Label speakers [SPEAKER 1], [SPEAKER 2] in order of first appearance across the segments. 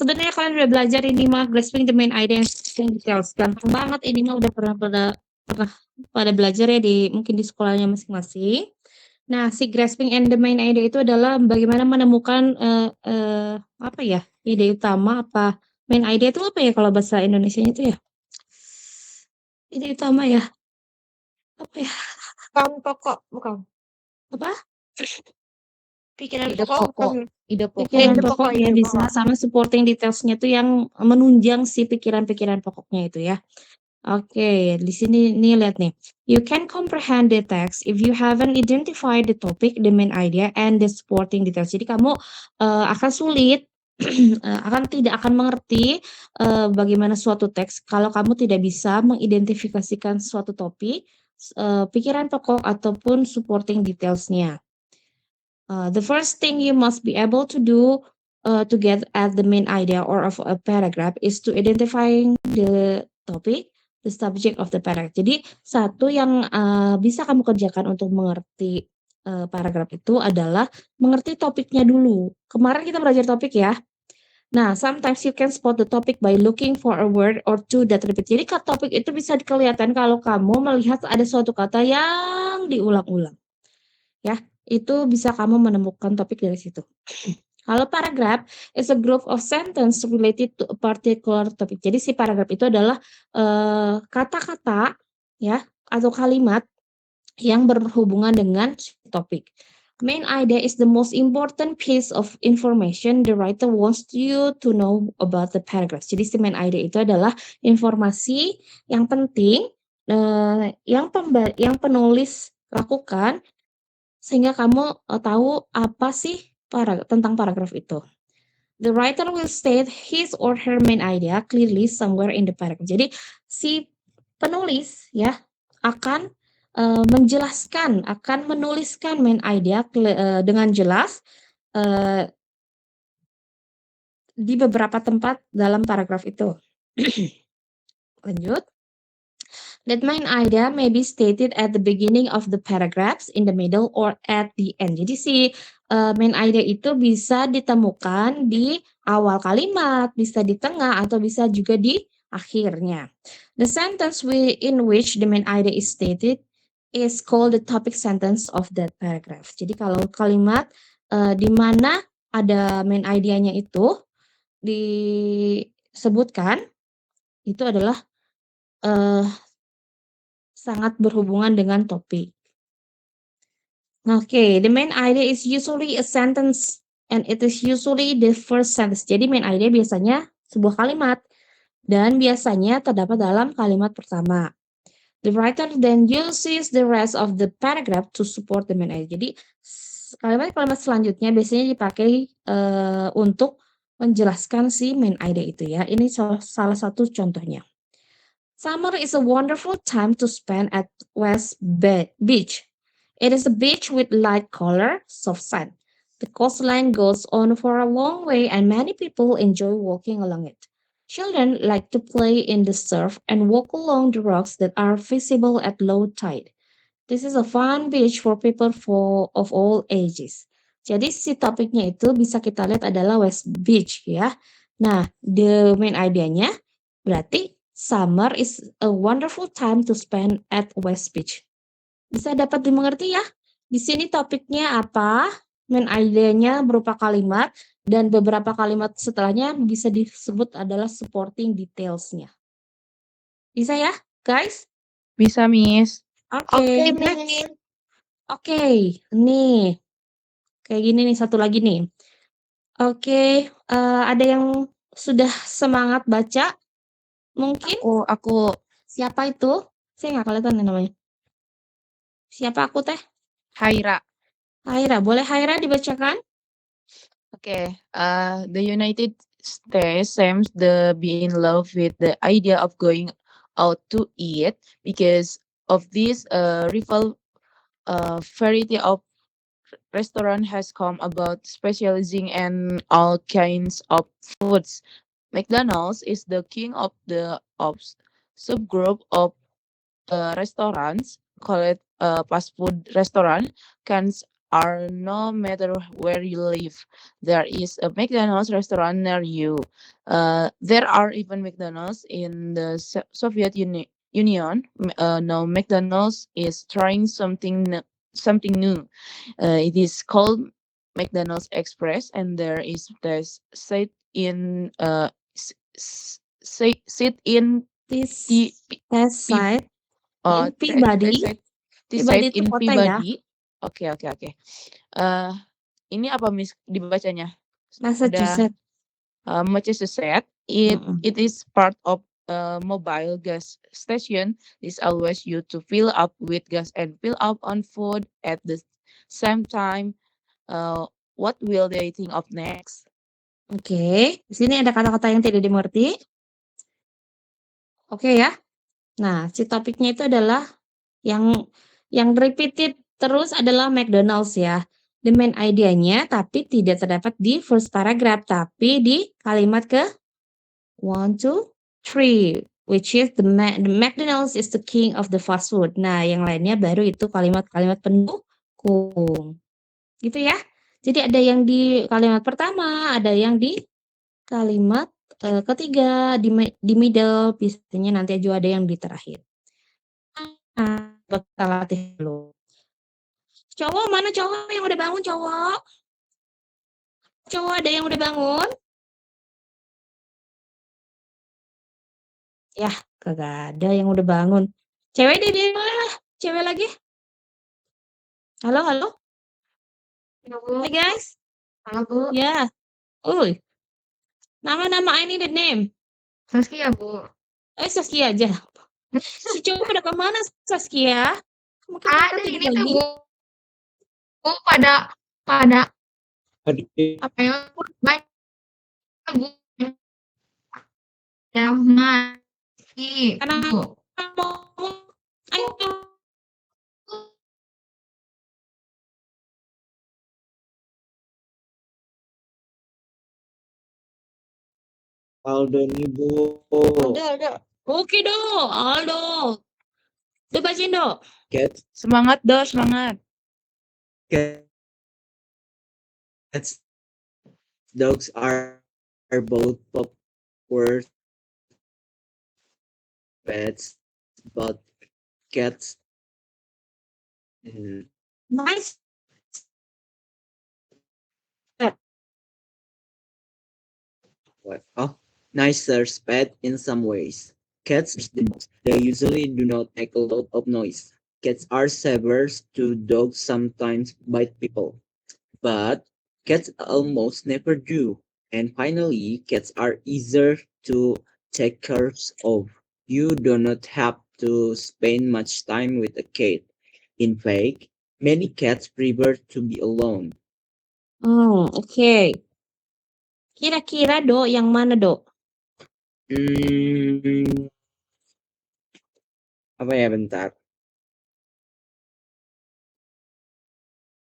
[SPEAKER 1] Sebenarnya kalian udah belajar ini mah, grasping the main idea and details. Gampang banget ini mah, udah pernah pada belajar ya mungkin di sekolahnya masing-masing. Nah, si grasping and the main idea itu adalah bagaimana menemukan apa ya, ide utama apa main idea itu apa ya kalau bahasa Indonesianya itu ya? Ide utama ya? Apa ya?
[SPEAKER 2] Bahan pokok, bukan?
[SPEAKER 1] Apa?
[SPEAKER 2] Pikiran
[SPEAKER 3] Ide
[SPEAKER 2] pokok,
[SPEAKER 3] pokok.
[SPEAKER 2] bukan?
[SPEAKER 3] Ide pokok.
[SPEAKER 1] Pikiran
[SPEAKER 2] ide
[SPEAKER 1] pokok
[SPEAKER 2] pokok,
[SPEAKER 1] ya
[SPEAKER 2] ide
[SPEAKER 1] bisa,
[SPEAKER 2] pokok.
[SPEAKER 1] sama supporting details-nya itu yang menunjang si pikiran-pikiran pokoknya itu ya. Oke, di sini nih lihat nih. You can comprehend the text if you haven't identified the topic, the main idea, and the supporting details. Jadi kamu akan sulit, tidak akan mengerti bagaimana suatu teks kalau kamu tidak bisa mengidentifikasikan suatu topik, pikiran pokok ataupun supporting details-nya. The first thing you must be able to do to get at the main idea or of a paragraph is to identifying the topic, the subject of the paragraph. Jadi satu yang bisa kamu kerjakan untuk mengerti paragraf itu adalah mengerti topiknya dulu. Kemarin kita belajar topik ya. Nah, sometimes you can spot the topic by looking for a word or two that repeat. Jadi topik itu bisa kelihatan kalau kamu melihat ada suatu kata yang diulang-ulang. Ya, itu bisa kamu menemukan topik dari situ. Kalau paragraph is a group of sentence related to a particular topic. Jadi si paragraph itu adalah kata-kata ya atau kalimat yang berhubungan dengan topik. Main idea is the most important piece of information the writer wants you to know about the paragraph. Jadi si main idea itu adalah informasi yang penting yang penulis lakukan sehingga kamu tahu apa sih tentang paragraf itu. The writer will state his or her main idea clearly somewhere in the paragraph. Jadi si penulis ya akan menjelaskan, akan menuliskan main idea dengan jelas di beberapa tempat dalam paragraf itu. Lanjut. That main idea may be stated at the beginning of the paragraphs, in the middle, or at the end. Jadi si main idea itu bisa ditemukan di awal kalimat, bisa di tengah, atau bisa juga di akhirnya. The sentence in which the main idea is stated is called the topic sentence of that paragraph. Jadi kalau kalimat di mana ada main idea-nya itu disebutkan, itu adalah sangat berhubungan dengan topik. Okay, the main idea is usually a sentence and it is usually the first sentence. Jadi main idea biasanya sebuah kalimat dan biasanya terdapat dalam kalimat pertama. The writer then uses the rest of the paragraph to support the main idea. Jadi kalimat-kalimat selanjutnya biasanya dipakai untuk menjelaskan si main idea itu ya. Ini salah satu contohnya. Summer is a wonderful time to spend at West Beach. It is a beach with light color, soft sand. The coastline goes on for a long way and many people enjoy walking along it. Children like to play in the surf and walk along the rocks that are visible at low tide. This is a fun beach for people of all ages. Jadi si topiknya itu bisa kita lihat adalah West Beach ya. Nah, the main idea-nya berarti summer is a wonderful time to spend at West Beach. Bisa dapat dimengerti ya? Di sini topiknya apa? Main idea-nya berupa kalimat dan beberapa kalimat setelahnya bisa disebut adalah supporting details-nya. Bisa ya, guys?
[SPEAKER 3] Bisa, Miss.
[SPEAKER 1] Oke, next. Oke, nih. Kayak gini nih, satu lagi nih. Oke, ada yang sudah semangat baca? Mungkin?
[SPEAKER 3] Aku.
[SPEAKER 1] Siapa itu? Saya nggak kelihatan nih namanya. Siapa aku teh?
[SPEAKER 3] Haira.
[SPEAKER 1] Haira, boleh Haira dibacakan?
[SPEAKER 3] Okay. The United States seems to be in love with the idea of going out to eat because of this rival variety of restaurant has come about, specializing in all kinds of foods. McDonald's is the king of the subgroup of restaurants called fast food restaurant. are no matter where you live. There is a McDonald's restaurant near you. There are even McDonald's in the Soviet Union. Now McDonald's is trying something new. It is called McDonald's Express, and there is this sit in
[SPEAKER 1] This
[SPEAKER 3] the
[SPEAKER 1] test
[SPEAKER 3] P
[SPEAKER 1] site in
[SPEAKER 3] uh
[SPEAKER 1] Peabody.
[SPEAKER 3] This
[SPEAKER 1] Peabody
[SPEAKER 3] site
[SPEAKER 1] itu
[SPEAKER 3] in
[SPEAKER 1] kota ya,
[SPEAKER 3] Peabody. Oke. Ini apa Miss dibacanya? Udah
[SPEAKER 1] Massachusetts.
[SPEAKER 3] Massachusetts. It
[SPEAKER 1] Mm-mm.
[SPEAKER 3] is part of a mobile gas station. This allows you to fill up with gas and fill up on food at the same time. What will they think of next?
[SPEAKER 1] Oke, di sini ada kata-kata yang tidak dimengerti. Oke ya. Nah, si topiknya itu adalah yang repeated terus adalah McDonald's ya. The main idea-nya tapi tidak terdapat di first paragraph, tapi di kalimat ke 1, 2, 3, which is the McDonald's is the king of the fast food. Nah, yang lainnya baru itu kalimat-kalimat pendukung. Gitu ya. Jadi ada yang di kalimat pertama, ada yang di kalimat ketiga, di middle, biasanya nanti juga ada yang di terakhir. Nah, kita latih dulu. Cowok, mana cowok yang udah bangun, cowok? Cowok ada yang udah bangun? Yah, kagak ada yang udah bangun. Cewek deh dia lah, cewek lagi. Halo?
[SPEAKER 2] Halo, Bu.
[SPEAKER 1] Hai guys.
[SPEAKER 2] Halo, Bu.
[SPEAKER 1] Ya. Uy. Nama-nama I need a name.
[SPEAKER 2] Saskia, Bu.
[SPEAKER 1] Saskia aja. Si cowok pada kemana Saskia? Mungkin
[SPEAKER 2] Ada
[SPEAKER 1] tidur
[SPEAKER 2] ini tuh,
[SPEAKER 1] lagi.
[SPEAKER 2] Bu. Bu pada
[SPEAKER 4] Aduh,
[SPEAKER 2] apa ya? Banyak, Bu. Yang mati,
[SPEAKER 1] Karena
[SPEAKER 2] Bu.
[SPEAKER 1] ayo.
[SPEAKER 4] Aldo nih Bu.
[SPEAKER 2] Ada.
[SPEAKER 1] Oke do, Aldo. Tuh bacain do.
[SPEAKER 4] Cats,
[SPEAKER 3] Semangat, Do, semangat.
[SPEAKER 4] cats, dogs are both popular pets, but cats.
[SPEAKER 1] Nice.
[SPEAKER 4] What? Oh, nicer pet in some ways. Cats are the most. They usually do not make a lot of noise. Cats are savers to dogs, sometimes bite people, but cats almost never do. And finally, cats are easier to take care of. You do not have to spend much time with a cat. In fact, many cats prefer to be alone.
[SPEAKER 1] Oke. Kira-kira do yang mana do?
[SPEAKER 4] Apa ya, bentar.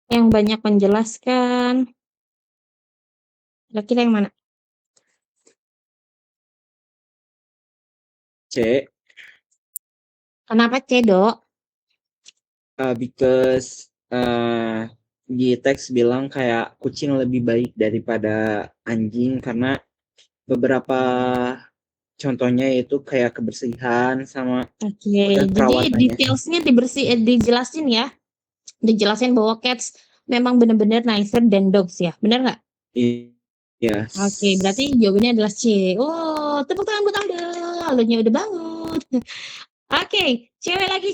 [SPEAKER 1] Yang banyak menjelaskan. Kira-kira yang mana?
[SPEAKER 4] C.
[SPEAKER 1] Kenapa C do?
[SPEAKER 4] Because di teks bilang kayak kucing lebih baik daripada anjing karena beberapa contohnya itu kayak kebersihan sama
[SPEAKER 1] Oke, jadi
[SPEAKER 4] perawatannya.
[SPEAKER 1] detailsnya dijelasin ya. Dijelasin bahwa cats memang benar-benar nicer than dogs ya. Benar nggak?
[SPEAKER 4] Iya.
[SPEAKER 1] Oke, berarti jawabannya adalah C. Oh, tepuk tangan buat Aldo. Aldonya udah bangun. Oke, cewek lagi,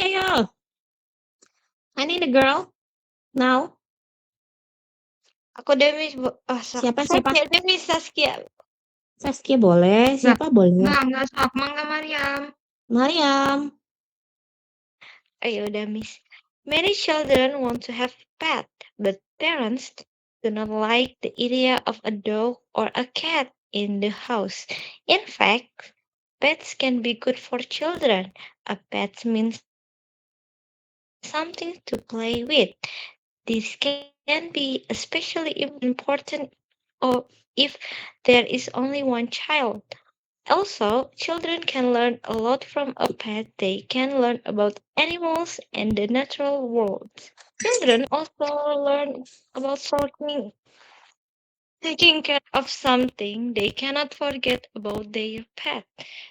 [SPEAKER 1] ayo. I need a girl. Now.
[SPEAKER 2] Aku Demis, Bu.
[SPEAKER 1] Siapa?
[SPEAKER 2] Saskia, Demis, Saskia.
[SPEAKER 1] Saskia boleh, siapa boleh?
[SPEAKER 2] Enggak, Sokma, enggak Mariam.
[SPEAKER 1] Mariam.
[SPEAKER 2] Ayo, Demis. Many children want to have pet, but parents do not like the idea of a dog or a cat in the house. In fact, pets can be good for children. A pet means something to play with. This can be especially important if there is only one child. Also, children can learn a lot from a pet. They can learn about animals and the natural world. Children also learn about sorting, taking care of something. They cannot forget about their pet.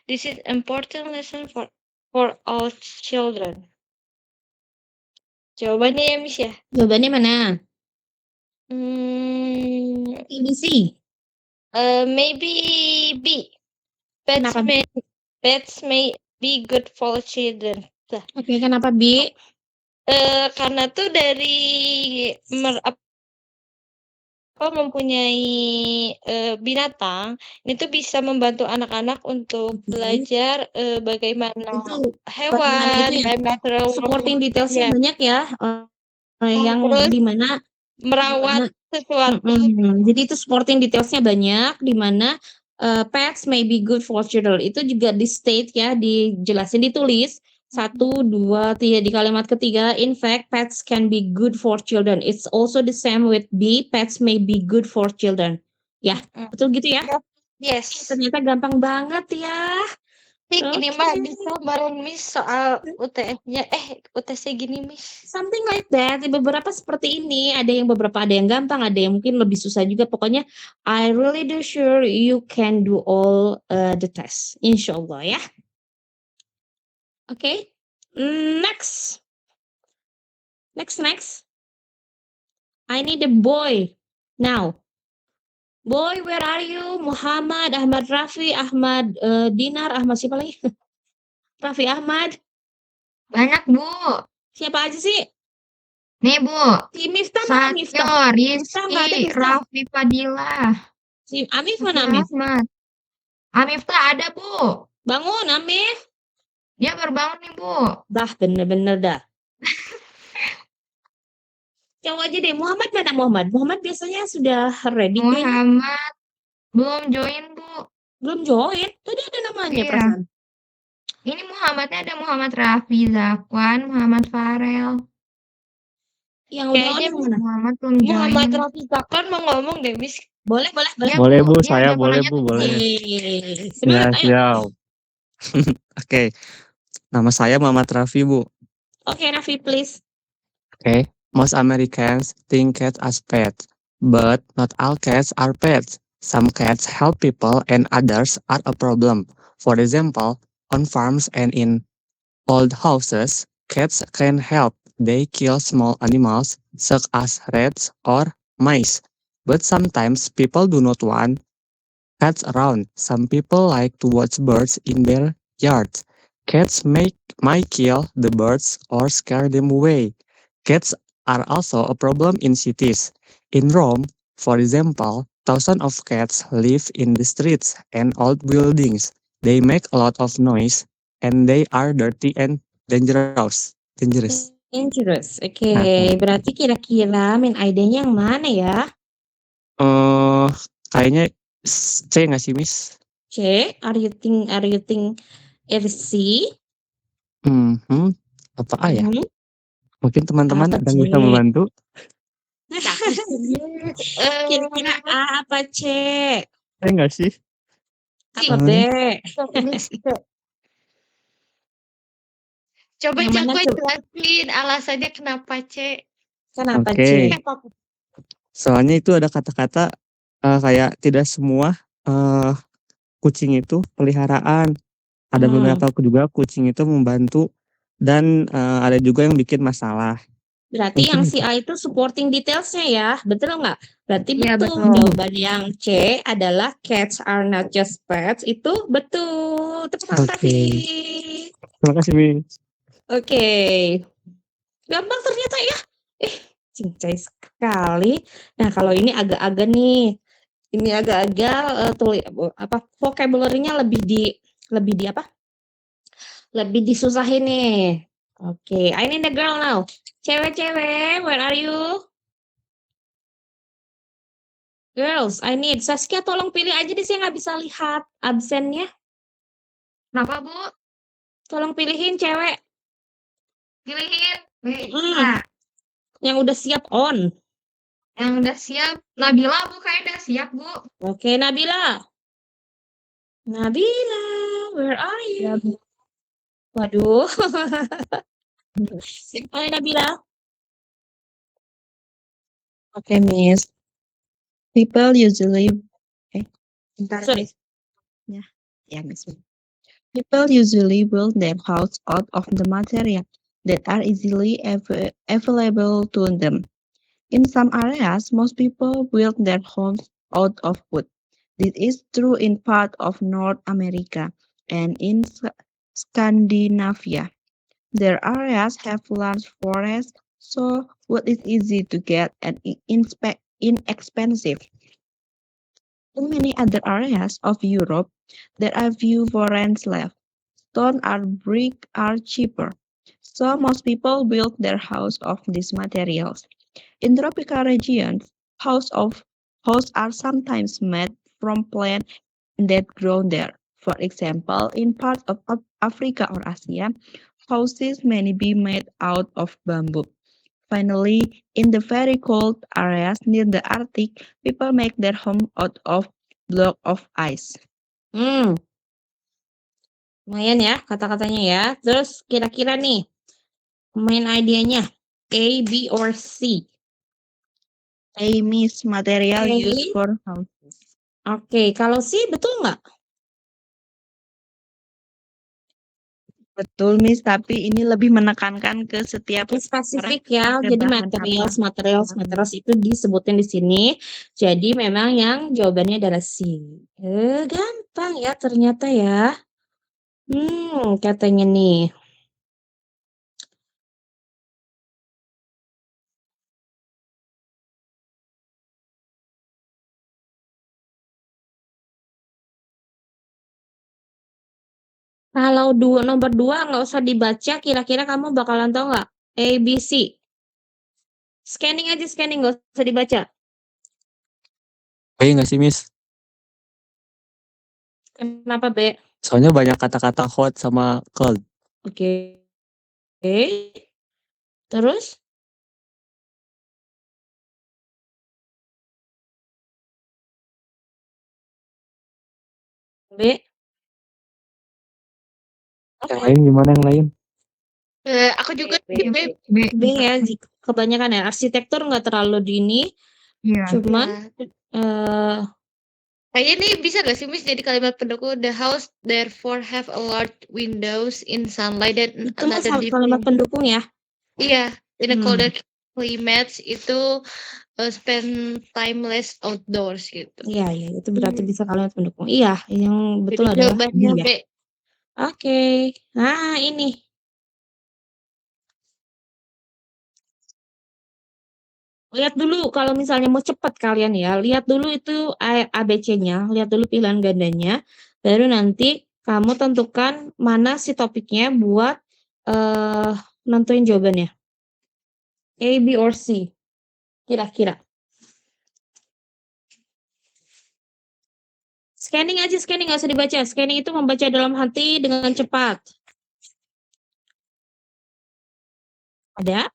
[SPEAKER 2] This is important lesson for all children. Jawabannya ya, Miss ya?
[SPEAKER 1] Jawabannya mana? ABC.
[SPEAKER 2] Maybe B. Pets
[SPEAKER 1] Kenapa B?
[SPEAKER 2] may be good for children. Lah,
[SPEAKER 1] Oke, kenapa B?
[SPEAKER 2] karena tuh dari mempunyai binatang itu bisa membantu anak-anak untuk belajar bagaimana
[SPEAKER 1] Itu bagaimana
[SPEAKER 2] hewan,
[SPEAKER 1] itu ya?
[SPEAKER 2] natural
[SPEAKER 1] Supporting
[SPEAKER 2] world,
[SPEAKER 1] detailsnya
[SPEAKER 2] ya,
[SPEAKER 1] banyak ya. Yang
[SPEAKER 2] terus
[SPEAKER 1] dimana
[SPEAKER 2] merawat sesuatu.
[SPEAKER 1] Jadi itu supporting detailsnya banyak, di mana pets may be good for children. Itu juga di state ya, dijelasin, ditulis 1, 2, 3 di kalimat ketiga. In fact, pets can be good for children. It's also the same with B. Pets may be good for children. Ya, betul gitu ya?
[SPEAKER 2] Yes.
[SPEAKER 1] Ternyata gampang banget ya.
[SPEAKER 2] Ini mah bisa bareng Miss soal UTS-nya. UTS gini Miss.
[SPEAKER 1] Something like that. Beberapa seperti ini. Ada yang gampang, ada yang mungkin lebih susah juga. Pokoknya, I really do sure you can do all the tests. Insyaallah ya. Okay. Next. I need a boy. Now. Boy, where are you? Muhammad, Ahmad Rafi, Ahmad Dinar, Ahmad siapa lagi? Raffi Ahmad.
[SPEAKER 5] Banyak, Bu.
[SPEAKER 1] Siapa aja sih?
[SPEAKER 5] Nih, Bu.
[SPEAKER 1] Si Miftah mana Miftah?
[SPEAKER 5] Satyo,
[SPEAKER 1] Miftah nggak ada,
[SPEAKER 5] Rizky,
[SPEAKER 1] Miftah.
[SPEAKER 5] Raffi Fadila.
[SPEAKER 1] Si Amif
[SPEAKER 5] Raffi
[SPEAKER 1] mana Amif?
[SPEAKER 5] Ahmad. Amif tuh ada, Bu.
[SPEAKER 1] Bangun Amif.
[SPEAKER 5] Dia baru bangun nih, Bu.
[SPEAKER 1] Dah bener-bener dah. Cowok aja deh. Muhammad mana Muhammad? Muhammad biasanya sudah ready kayaknya.
[SPEAKER 5] Muhammad belum join, Bu.
[SPEAKER 1] Belum join. Tadi ada namanya
[SPEAKER 5] Iya.
[SPEAKER 1] perasaan.
[SPEAKER 5] Ini Muhammadnya ada Muhammad Raffi Zakwan, Muhammad Farel.
[SPEAKER 1] Yang udah on
[SPEAKER 2] Kayaknya
[SPEAKER 1] yang mana?
[SPEAKER 5] Muhammad belum join.
[SPEAKER 2] Muhammad Rafi Zakwan mau ngomong deh Miss.
[SPEAKER 1] Boleh.
[SPEAKER 5] Iya,
[SPEAKER 6] Boleh, Bu.
[SPEAKER 5] Dia
[SPEAKER 6] Saya
[SPEAKER 5] ada
[SPEAKER 6] boleh,
[SPEAKER 5] bolanya
[SPEAKER 6] Bu.
[SPEAKER 5] tuh,
[SPEAKER 6] Boleh.
[SPEAKER 1] Semangat, ayo.
[SPEAKER 6] Siap. Oke. Nama saya Muhammad Raffi, Bu.
[SPEAKER 1] Oke, Raffi, please.
[SPEAKER 6] Okay. Most Americans think cats as pets, but not all cats are pets. Some cats help people and others are a problem. For example, on farms and in old houses, cats can help. They kill small animals such as rats or mice. But sometimes people do not want cats around. Some people like to watch birds in their yards. Cats might kill the birds or scare them away. Cats are also a problem in cities. In Rome, for example, thousands of cats live in the streets and old buildings. They make a lot of noise and they are dirty and dangerous.
[SPEAKER 1] Oke, berarti kira-kira main ID-nya yang mana ya?
[SPEAKER 6] Kayaknya C nggak sih, Miss?
[SPEAKER 1] C, are you think it's C?
[SPEAKER 6] Apa A ya? Mungkin teman-teman
[SPEAKER 1] Apa
[SPEAKER 6] ada yang bisa
[SPEAKER 1] C?
[SPEAKER 6] membantu.
[SPEAKER 1] Kira-kira A apa C?
[SPEAKER 6] Enggak sih?
[SPEAKER 1] Apa B?
[SPEAKER 2] Coba
[SPEAKER 1] Yang mana,
[SPEAKER 2] Cakwe
[SPEAKER 1] coba?
[SPEAKER 2] jelasin alasannya kenapa C.
[SPEAKER 1] Kenapa
[SPEAKER 6] Oke.
[SPEAKER 1] C?
[SPEAKER 6] Soalnya itu ada kata-kata kayak tidak semua kucing itu peliharaan. Ada beberapa juga kucing itu membantu dan ada juga yang bikin masalah.
[SPEAKER 1] Berarti yang
[SPEAKER 6] Mungkin
[SPEAKER 1] si A itu supporting details-nya ya, betul nggak? Berarti
[SPEAKER 5] Iya,
[SPEAKER 1] betul.
[SPEAKER 5] betul.
[SPEAKER 1] Jawaban yang C adalah cats are not just pets, itu betul. Tepuk tangan,
[SPEAKER 6] Oke.
[SPEAKER 1] Raffi.
[SPEAKER 6] Terima kasih, Miss.
[SPEAKER 1] Oke. Gampang ternyata ya. Cincai sekali. Nah, kalau ini agak-agak nih. Ini agak-agak vocabulary-nya lebih di apa? Lebih disusahin nih. Oke, I need a girl now. Cewek-cewek, where are you? Girls, I need. Saskia tolong pilih aja deh, saya nggak bisa lihat absennya.
[SPEAKER 5] Kenapa, Bu?
[SPEAKER 1] Tolong pilihin cewek
[SPEAKER 5] Pilihin.
[SPEAKER 2] Nah,
[SPEAKER 1] yang udah siap on.
[SPEAKER 5] Yang udah siap. Nabila, Bu, kayaknya udah siap, Bu.
[SPEAKER 1] Oke, Nabila. Nabila, where are you? Waduh. Hai Nabila.
[SPEAKER 3] Okay, Miss. People usually
[SPEAKER 1] Sorry.
[SPEAKER 3] Yeah, Miss. People usually build their house out of the material that are easily available to them. In some areas, most people build their homes out of wood. This is true in part of North America and in Scandinavia. Their areas have large forests, so wood is easy to get and inexpensive. In many other areas of Europe, there are few forests left. Stone or brick are cheaper, so most people build their house of these materials. In tropical regions, houses are sometimes made from plants that grow there. For example, in parts of Africa or Asia, houses may be made out of bamboo. Finally, in the very cold areas near the Arctic, people make their home out of block of ice.
[SPEAKER 1] Lumayan ya kata-katanya ya. Terus kira-kira nih main idenya A, B, or C?
[SPEAKER 3] A means material
[SPEAKER 1] A.
[SPEAKER 3] used for houses.
[SPEAKER 1] Oke, kalau C betul nggak?
[SPEAKER 3] Betul, Miss, tapi ini lebih menekankan ke setiap
[SPEAKER 1] Spesifik ya.
[SPEAKER 3] pakai
[SPEAKER 1] Jadi
[SPEAKER 3] bahan
[SPEAKER 1] materials itu disebutin di sini. Jadi memang yang jawabannya adalah C. Gampang ya ternyata ya. Katanya nih. Kalau nomor 2 nggak usah dibaca, kira-kira kamu bakalan tahu nggak? A, B, C. Scanning aja, scanning, nggak usah dibaca.
[SPEAKER 6] B nggak sih, Miss?
[SPEAKER 1] Kenapa B?
[SPEAKER 6] Soalnya banyak kata-kata hot sama cold.
[SPEAKER 1] Oke. Terus? B.
[SPEAKER 6] Yang lain gimana yang lain?
[SPEAKER 2] Aku juga
[SPEAKER 5] B,
[SPEAKER 2] di B.
[SPEAKER 1] B ya, kebanyakan ya. Arsitektur nggak terlalu dini,
[SPEAKER 5] Iya.
[SPEAKER 1] cuman
[SPEAKER 2] Kayaknya ini bisa gak sih Miss jadi kalimat pendukung the house therefore have a large windows in sunlight and
[SPEAKER 1] itu mah
[SPEAKER 2] another
[SPEAKER 1] kalimat pendukung ya.
[SPEAKER 2] Iya, in a
[SPEAKER 1] Hmm.
[SPEAKER 2] colder climates itu spend time less outdoors gitu.
[SPEAKER 1] Iya, itu berarti bisa kalimat pendukung. Iya, yang betul
[SPEAKER 2] Jadi
[SPEAKER 1] adalah
[SPEAKER 2] jawabannya
[SPEAKER 1] B
[SPEAKER 2] B.
[SPEAKER 1] ya. Oke. Nah, ini. Lihat dulu kalau misalnya mau cepat kalian ya, lihat dulu itu ABC-nya, lihat dulu pilihan gandanya, baru nanti kamu tentukan mana si topiknya buat nentuin jawabannya. A, B, or C. Kira-kira. Scanning aja, scanning, nggak usah dibaca. Scanning itu membaca dalam hati dengan cepat. Ada?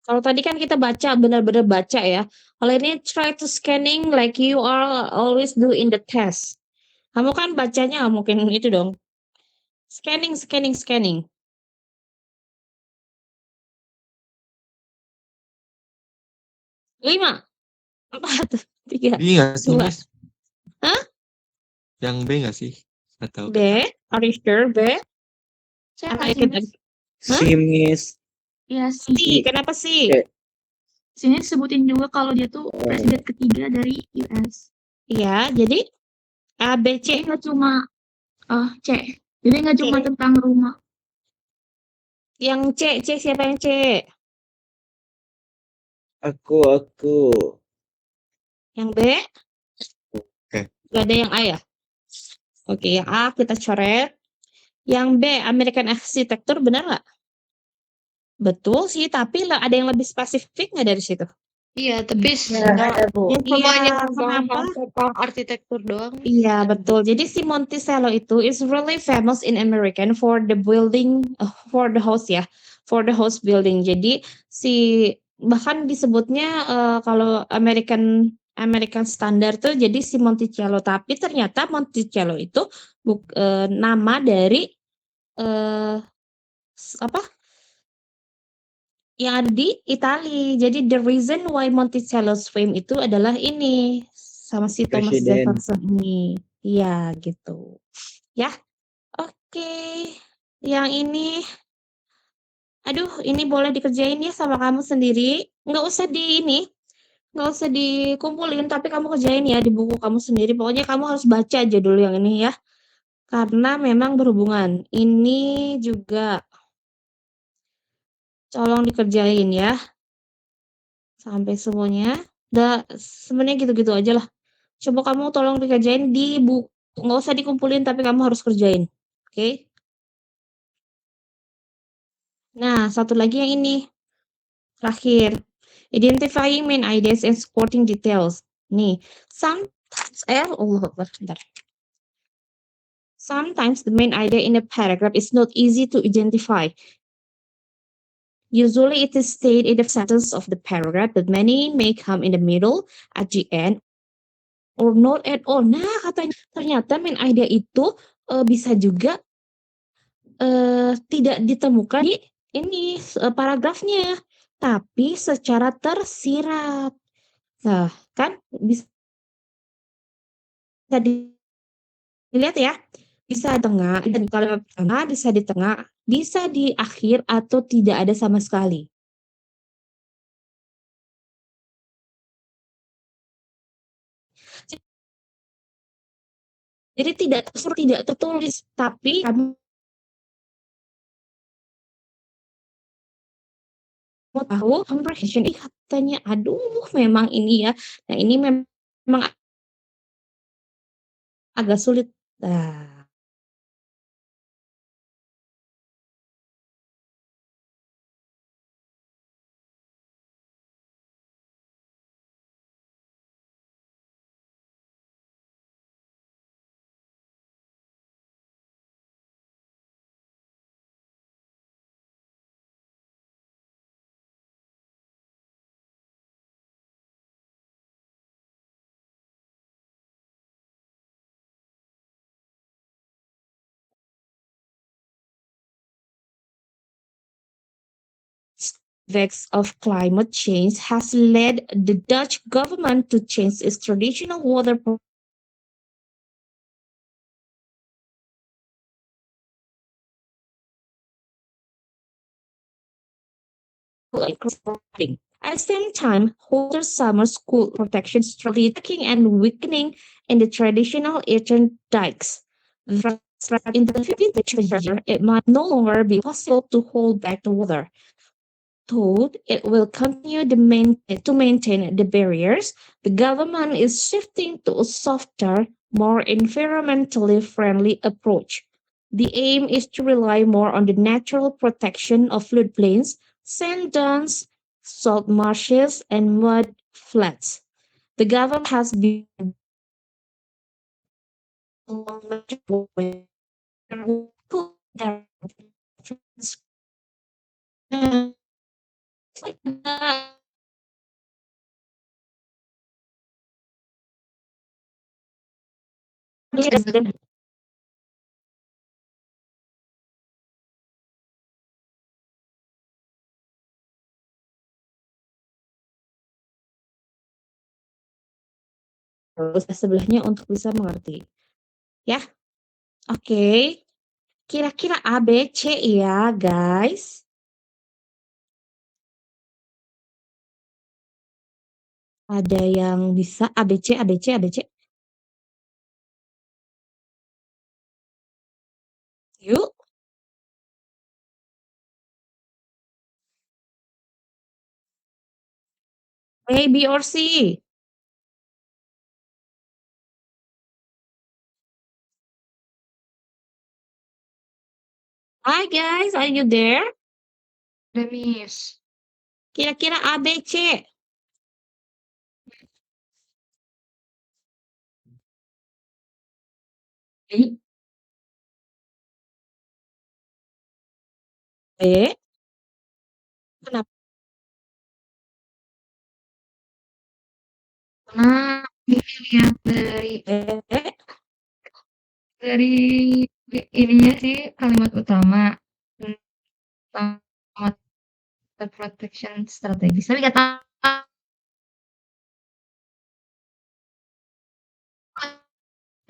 [SPEAKER 1] Kalau tadi kan kita baca, benar-benar baca ya. Kalau ini try to scanning like you are always do in the test. Kamu kan bacanya mungkin itu dong. Scanning, scanning, scanning. 5, 4, 3,
[SPEAKER 6] B nggak sih,
[SPEAKER 1] 2.
[SPEAKER 6] Miss?
[SPEAKER 1] Hah?
[SPEAKER 6] Yang B nggak sih? Atau
[SPEAKER 1] B, are you sure B?
[SPEAKER 5] Saya
[SPEAKER 1] Apa
[SPEAKER 5] kasih
[SPEAKER 1] kita?
[SPEAKER 5] Miss.
[SPEAKER 4] C, Miss.
[SPEAKER 5] Iya
[SPEAKER 1] C,
[SPEAKER 5] sih.
[SPEAKER 1] kenapa sih?
[SPEAKER 5] Sini sebutin juga kalau dia tuh presiden ketiga dari US.
[SPEAKER 1] Iya, jadi A, B,
[SPEAKER 5] Jadi
[SPEAKER 1] C.
[SPEAKER 5] nggak cuma C. Jadi nggak cuma
[SPEAKER 1] C.
[SPEAKER 5] tentang rumah.
[SPEAKER 1] Yang C siapa yang C?
[SPEAKER 4] Aku.
[SPEAKER 1] Yang B?
[SPEAKER 6] Oke.
[SPEAKER 1] Gak ada yang A ya? Oke, yang A kita coret. Yang B, American Architecture, benar nggak? Betul sih, tapi ada yang lebih spesifik nggak dari situ?
[SPEAKER 2] Iya, tapi
[SPEAKER 1] Yang
[SPEAKER 2] hanya
[SPEAKER 1] kenapa?
[SPEAKER 2] tentang arsitektur doang.
[SPEAKER 1] Iya, betul. Jadi si Monticello itu is really famous in American for the building, for the house ya, for the house building. Jadi si bahkan disebutnya kalau American Standard tuh jadi si Monticello, tapi ternyata Monticello itu nama dari apa yang ada di Italia. Jadi the reason why Monticello's fame itu adalah ini sama si Thomas
[SPEAKER 4] Presiden.
[SPEAKER 1] Jefferson ini. Iya gitu. Ya, oke. Yang ini, aduh, ini boleh dikerjain ya sama kamu sendiri. Nggak usah dikumpulin, tapi kamu kerjain ya di buku kamu sendiri. Pokoknya kamu harus baca aja dulu yang ini ya. Karena memang berhubungan. Ini juga tolong dikerjain ya. Sampai semuanya. Udah sebenarnya gitu-gitu aja lah. Coba kamu tolong dikerjain di buku. Nggak usah dikumpulin, tapi kamu harus kerjain. Oke? Nah, satu lagi yang ini. Terakhir. Identifying main ideas and supporting details. Nih, sometimes, Allah Akbar, bentar. Sometimes the main idea in a paragraph is not easy to identify. Usually it is stated in the sentence of the paragraph, but many may come in the middle, at the end, or not at all. Nah, katanya ternyata main idea itu bisa juga tidak ditemukan di ini paragrafnya, tapi secara tersirat. Nah, kan bisa dilihat ya, bisa di tengah, dan kalimat pertama, bisa di tengah, bisa di akhir, atau tidak ada sama sekali. Jadi tidak tertulis, tapi kamu mau tahu comprehension. Katanya, aduh, memang ini ya. Nah, ini memang agak sulit. Nah, effects of climate change has led the Dutch government to change its traditional water flooding. At the same time, hotter summer school protection strategy and weakening in the traditional eastern dikes. In the future, it might no longer be possible to hold back the water. Though it will continue to maintain the barriers, the government is shifting to a softer, more environmentally friendly approach. The aim is to rely more on the natural protection of floodplains, sand dunes, salt marshes, and mud flats. The government has been sebelahnya untuk bisa mengerti. Ya, oke. Kira-kira A, B, C ya, guys. Ada yang bisa A, B, C, A, B, C, A, B, C? Yuk. A, B, or C? Hi guys, are you there?
[SPEAKER 5] The miss.
[SPEAKER 1] Kira-kira A, B, C? B. B. Kenapa?
[SPEAKER 5] Nah, ini lihat
[SPEAKER 1] Eh,
[SPEAKER 5] dari ininya sih kalimat utama kalimat protection strategis. Tapi kata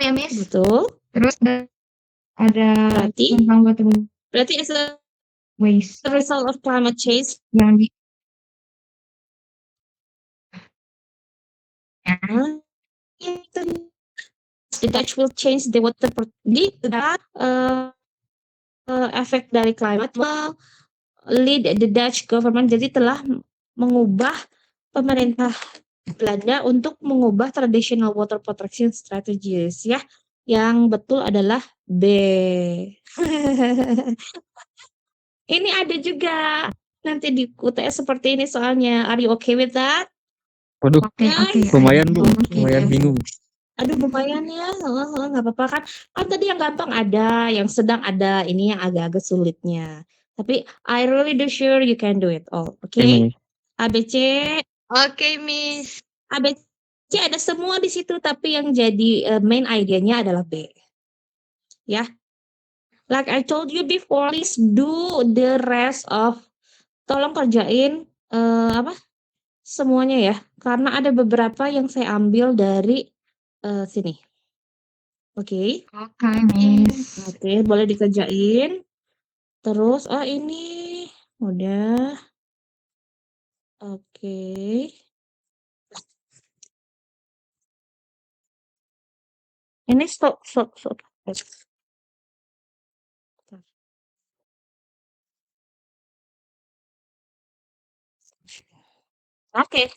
[SPEAKER 5] ya, Miss.
[SPEAKER 1] betul.
[SPEAKER 5] Terus ada
[SPEAKER 1] Berarti
[SPEAKER 5] tentang water
[SPEAKER 1] berarti as a
[SPEAKER 5] waste
[SPEAKER 1] result of climate change,
[SPEAKER 5] yang di
[SPEAKER 1] itu the Dutch will change the water di efek dari climate will lead the Dutch government, jadi telah mengubah pemerintah Belanda untuk mengubah traditional water protection strategies ya. Yang betul adalah B. Ini ada juga nanti di UTS seperti ini soalnya. Are you okay with that?
[SPEAKER 6] Waduh,
[SPEAKER 5] Oke,
[SPEAKER 1] Guys,
[SPEAKER 6] lumayan Bu,
[SPEAKER 5] Oke.
[SPEAKER 6] lumayan bingung.
[SPEAKER 1] aduh lumayan ya, nggak apa-apa kan. Kan tadi yang gampang ada, yang sedang ada, ini yang agak-agak sulitnya. Tapi I really do sure you can do it all, oke?
[SPEAKER 6] Ini
[SPEAKER 1] ABC,
[SPEAKER 2] Oke, Miss.
[SPEAKER 1] ABC ada semua di situ, tapi yang jadi main idenya adalah B. Ya. Like I told you before, please do the rest of, tolong kerjain apa? Semuanya ya, karena ada beberapa yang saya ambil dari sini. Oke.
[SPEAKER 5] Oke, Miss.
[SPEAKER 1] Oke, boleh dikerjain. Terus, oh ini udah. Oke. Ini stop. Oke.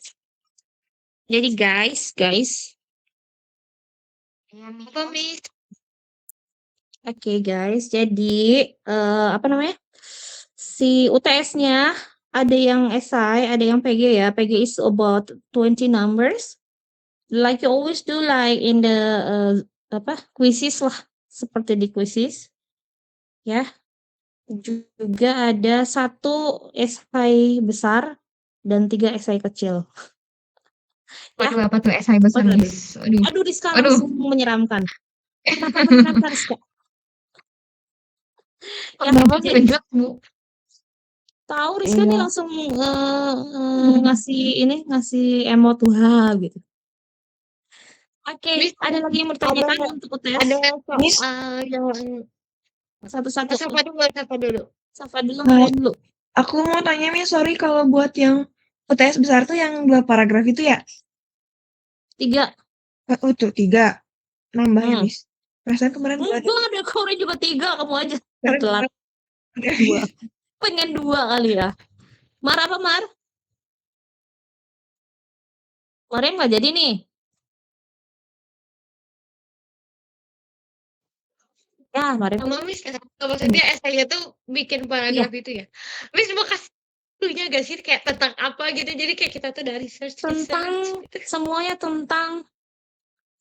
[SPEAKER 1] Jadi guys,
[SPEAKER 5] Iya, Miss.
[SPEAKER 2] Apa, Miss?
[SPEAKER 1] oke guys, jadi apa namanya? Si UTS-nya ada yang esai, ada yang PG ya. PG is about 20 numbers. Like you always do, like in the quizzes lah, seperti di quizzes. Ya. Juga ada 1 esai besar dan 3 esai kecil. Ya.
[SPEAKER 5] Waduh, apa tuh esai besar,
[SPEAKER 1] Waduh,
[SPEAKER 5] Miss?
[SPEAKER 1] Aduh Rizka
[SPEAKER 5] Aduh.
[SPEAKER 1] langsung menyeramkan. Kenapa menyeramkan Rizka? Ya,
[SPEAKER 5] Kenapa
[SPEAKER 1] jadi
[SPEAKER 5] kejut, Bu?
[SPEAKER 1] tahu Rizka nih
[SPEAKER 6] Iya.
[SPEAKER 1] langsung ngasih emot wah gitu. Oke,
[SPEAKER 2] Miss,
[SPEAKER 1] ada lagi yang bertanyakan untuk UTS?
[SPEAKER 2] ada
[SPEAKER 7] Miss?
[SPEAKER 2] soal yang
[SPEAKER 1] Satu-satu.
[SPEAKER 2] siapa dulu?
[SPEAKER 1] Safa dulu, Maria dulu.
[SPEAKER 7] Aku mau tanya Miss, sorry kalau buat yang UTS besar tuh yang 2 paragraf itu ya?
[SPEAKER 1] 3.
[SPEAKER 7] Oh tuh 3. Nambah ya
[SPEAKER 1] Hmm.
[SPEAKER 7] Miss? Perasaan kemarin 2
[SPEAKER 1] Enggak, ada Korea juga 3, kamu aja
[SPEAKER 7] Kemarin
[SPEAKER 1] telat. 2. Pengen 2 kali ya. Mar apa Mar? Mariam nggak jadi nih. Ya, Mariam.
[SPEAKER 2] Sama Miss, maksudnya esainya tuh bikin paragraf itu ya. Miss mau kasih clue-nya gak sih kayak tentang apa gitu. Jadi kayak kita tuh dari research
[SPEAKER 1] Tentang
[SPEAKER 2] gitu.
[SPEAKER 1] semuanya tentang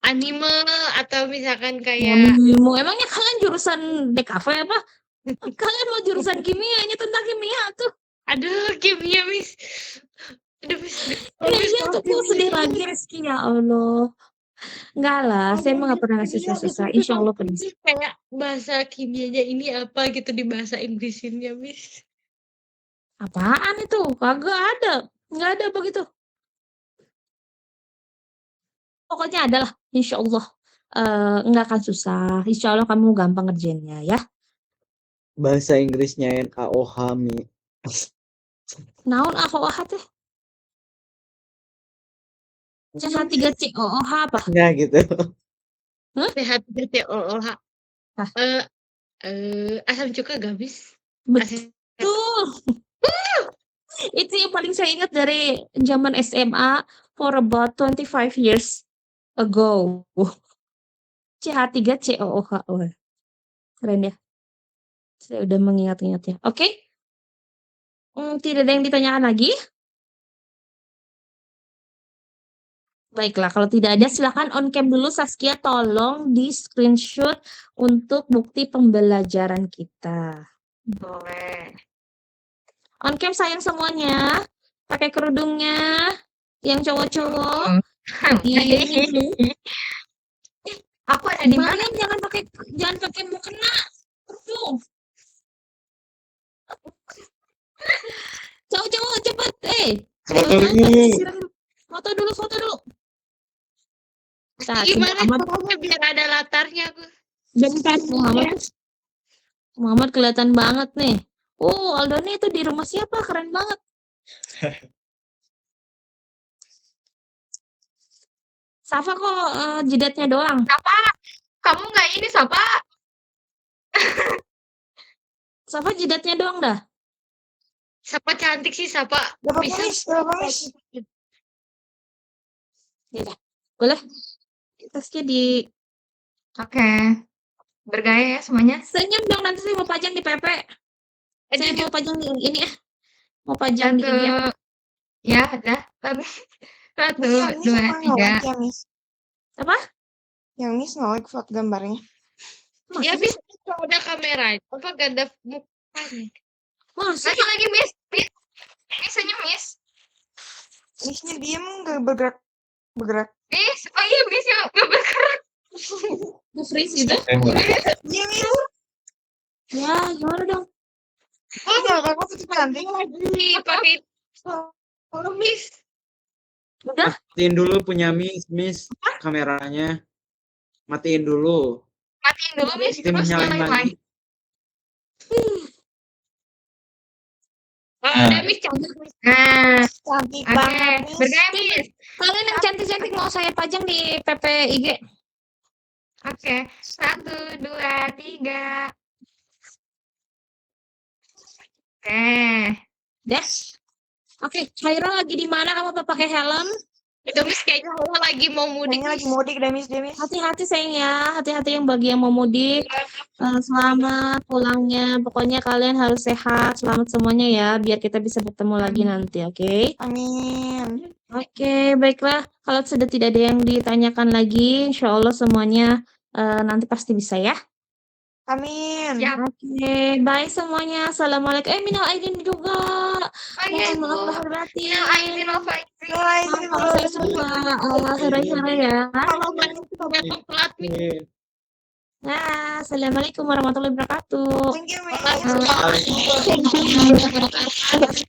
[SPEAKER 2] Anime atau misalkan kayak
[SPEAKER 1] anime. Emangnya kalian jurusan DKV apa? Kalian mau jurusan kimia, ini tentang kimia tuh.
[SPEAKER 2] aduh kimia Miss. Aduh Miss.
[SPEAKER 1] Iya tuh aku sedih lagi Rizky, ya Allah. Enggak lah, saya emang nggak pernah ngasih susah-susah. Insya Allah pernah.
[SPEAKER 2] Kayak bahasa kimianya ini apa gitu di bahasa Inggrisinnya Miss.
[SPEAKER 1] Apaan itu? Kagak ada. Nggak ada begitu. Pokoknya adalah insya Allah nggak akan susah. Insya Allah kamu gampang ngerjainnya ya.
[SPEAKER 4] Bahasa Inggrisnya NaOH Mi.
[SPEAKER 1] Naon ah teh? CH3COOH apa?
[SPEAKER 4] Enggak gitu.
[SPEAKER 2] TH3COOH.
[SPEAKER 1] Hah?
[SPEAKER 2] Asam cuka gak Miss?
[SPEAKER 1] Betul. Itu yang paling saya ingat dari zaman SMA for about 25 years ago. CH3COOH. Oh, keren ya. Saya udah mengingat-ingatnya. Oke. Tidak ada yang ditanyakan lagi? Baiklah, kalau tidak ada silakan on cam dulu Saskia, tolong di screenshot untuk bukti pembelajaran kita.
[SPEAKER 5] Boleh.
[SPEAKER 1] On cam sayang semuanya, pakai kerudungnya, yang cowok-cowok, Ih,
[SPEAKER 5] Aku ada di mana?
[SPEAKER 1] kalian jangan pakai mukena. Aduh. Cowok-cowok cepet,
[SPEAKER 4] Foto
[SPEAKER 1] kalian
[SPEAKER 4] dulu.
[SPEAKER 1] foto dulu. Nah,
[SPEAKER 2] Gimana
[SPEAKER 1] Muhammad,
[SPEAKER 2] caranya biar ada latarnya aku?
[SPEAKER 1] bentar Muhammad kelihatan banget nih. Oh, Aldo nih itu di rumah siapa? Keren banget. Safa kok jidatnya doang.
[SPEAKER 5] Sapa, kamu nggak ini Sapa?
[SPEAKER 1] Safa jidatnya doang dah.
[SPEAKER 2] Siapa cantik sih, siapa
[SPEAKER 7] Dapat
[SPEAKER 2] bisa?
[SPEAKER 7] Miss, dapat Miss.
[SPEAKER 1] Boleh? Tasnya di
[SPEAKER 5] Oke. Bergaya ya semuanya.
[SPEAKER 1] senyum dong, nanti saya mau pajang di PP. Saya
[SPEAKER 2] Aduh,
[SPEAKER 1] mau pajang di ini ya. Mau pajang di
[SPEAKER 5] Satu,
[SPEAKER 1] ini ya.
[SPEAKER 5] ya udah. Satu,
[SPEAKER 7] Yang Miss
[SPEAKER 5] dua,
[SPEAKER 7] apa
[SPEAKER 5] tiga.
[SPEAKER 7] nge-like ya Miss?
[SPEAKER 1] Apa?
[SPEAKER 7] Yang Miss nge-like foto gambarnya.
[SPEAKER 2] ya bisa kalau ada kamera, apa gak ada mukanya?
[SPEAKER 1] Masa?
[SPEAKER 5] Lagi Miss. Miss senyum Miss.
[SPEAKER 7] Missnya diem gak bergerak.
[SPEAKER 5] Miss. Oh iya Miss ya nggak bergerak.
[SPEAKER 1] Nge-freeze gitu?
[SPEAKER 7] Iya Miss.
[SPEAKER 1] Ya, gimana dong?
[SPEAKER 7] Oh gak apa-apa tuh cantik.
[SPEAKER 2] Lagi pakai Miss.
[SPEAKER 1] Udah?
[SPEAKER 4] Matiin dulu punya Miss kameranya. Matiin dulu.
[SPEAKER 5] Matiin dulu Miss.
[SPEAKER 4] Tim
[SPEAKER 5] Terus
[SPEAKER 4] nyalain
[SPEAKER 5] nyalain
[SPEAKER 4] lagi.
[SPEAKER 5] lagi.
[SPEAKER 2] Oh, ada Miss cantik.
[SPEAKER 5] Nah,
[SPEAKER 7] Cantik
[SPEAKER 5] oke.
[SPEAKER 7] banget Miss.
[SPEAKER 5] Bergaya Miss.
[SPEAKER 1] Kalian yang cantik-cantik mau saya pajang di PP IG.
[SPEAKER 5] Oke. 1, 2, 3. Oke.
[SPEAKER 1] Dah. Oke, Khaira lagi di mana? Kamu pakai helm?
[SPEAKER 2] Itu Miss kayaknya aku lagi mau mudik.
[SPEAKER 7] Kayaknya lagi mudik deh Miss.
[SPEAKER 1] Hati-hati sayang ya, hati-hati yang bagi yang mau mudik. Selamat pulangnya. Pokoknya kalian harus sehat, selamat semuanya ya, biar kita bisa bertemu lagi nanti, oke?
[SPEAKER 7] Amin.
[SPEAKER 1] Oke, baiklah. Kalau sudah tidak ada yang ditanyakan lagi, insya Allah semuanya nanti pasti bisa ya.
[SPEAKER 7] Amin.
[SPEAKER 5] Siap.
[SPEAKER 1] Oke, bye semuanya. Assalamualaikum. Minal aidin juga.
[SPEAKER 5] Oh iya.
[SPEAKER 1] Mohon maaf lahir batin.
[SPEAKER 5] Minal aidin wal faizin.
[SPEAKER 7] Mulai
[SPEAKER 1] Maaf kalau saya suka sore-sore ya.
[SPEAKER 2] Kalau telat Miss.
[SPEAKER 1] Nah, assalamualaikum warahmatullahi wabarakatuh.
[SPEAKER 7] Thank you Miss.
[SPEAKER 2] Waalaikumsalam.